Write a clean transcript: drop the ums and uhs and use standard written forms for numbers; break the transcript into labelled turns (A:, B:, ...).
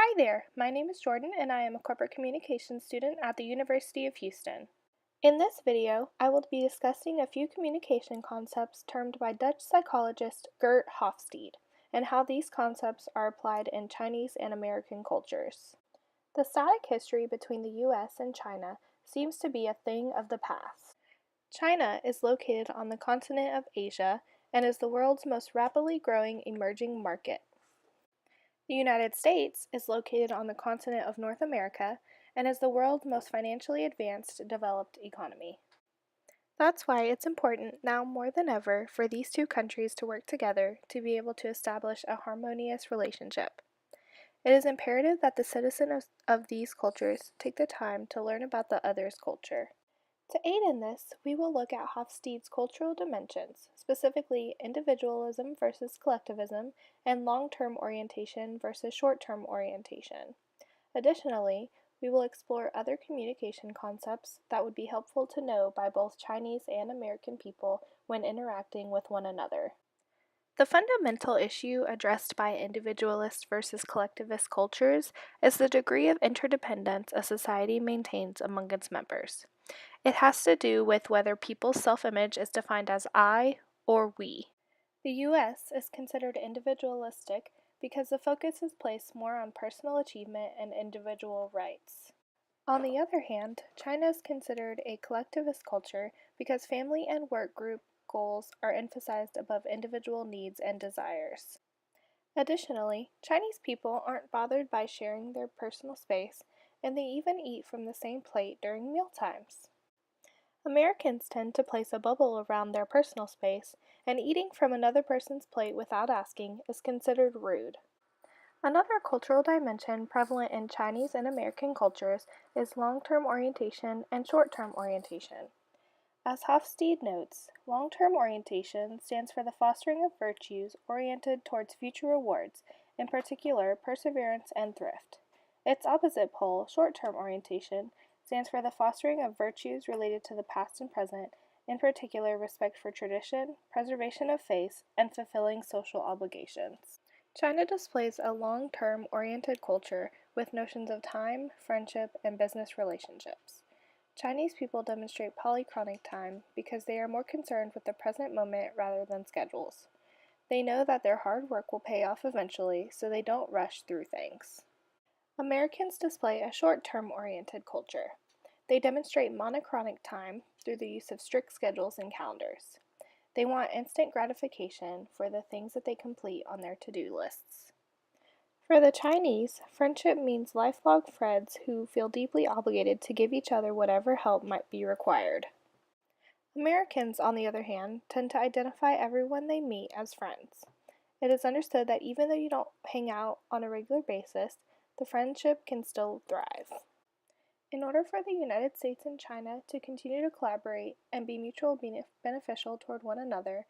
A: Hi there, my name is Jordan and I am a corporate communications student at the University of Houston. In this video, I will be discussing a few communication concepts termed by Dutch psychologist Gert Hofstede and how these concepts are applied in Chinese and American cultures. The static history between the US and China seems to be a thing of the past. China is located on the continent of Asia and is the world's most rapidly growing emerging market. The United States is located on the continent of North America and is the world's most financially advanced developed economy. That's why it's important now more than ever for these two countries to work together to be able to establish a harmonious relationship. It is imperative that the citizens of these cultures take the time to learn about the other's culture. To aid in this, we will look at Hofstede's cultural dimensions, specifically individualism versus collectivism and long-term orientation versus short-term orientation. Additionally, we will explore other communication concepts that would be helpful to know by both Chinese and American people when interacting with one another. The fundamental issue addressed by individualist versus collectivist cultures is the degree of interdependence a society maintains among its members. It has to do with whether people's self-image is defined as I or we. The US is considered individualistic because the focus is placed more on personal achievement and individual rights. On the other hand, China is considered a collectivist culture because family and work group goals are emphasized above individual needs and desires. Additionally, Chinese people aren't bothered by sharing their personal space, and they even eat from the same plate during mealtimes. Americans tend to place a bubble around their personal space, and eating from another person's plate without asking is considered rude. Another cultural dimension prevalent in Chinese and American cultures is long-term orientation and short-term orientation. As Hofstede notes, long-term orientation stands for the fostering of virtues oriented towards future rewards, in particular perseverance and thrift. Its opposite pole, short-term orientation, stands for the fostering of virtues related to the past and present, in particular respect for tradition, preservation of faith, and fulfilling social obligations. China displays a long-term oriented culture with notions of time, friendship, and business relationships. Chinese people demonstrate polychronic time because they are more concerned with the present moment rather than schedules. They know that their hard work will pay off eventually, so they don't rush through things. Americans display a short-term oriented culture. They demonstrate monochronic time through the use of strict schedules and calendars. They want instant gratification for the things that they complete on their to-do lists. For the Chinese, friendship means lifelong friends who feel deeply obligated to give each other whatever help might be required. Americans, on the other hand, tend to identify everyone they meet as friends. It is understood that even though you don't hang out on a regular basis, the friendship can still thrive. In order for the United States and China to continue to collaborate and be mutually beneficial toward one another,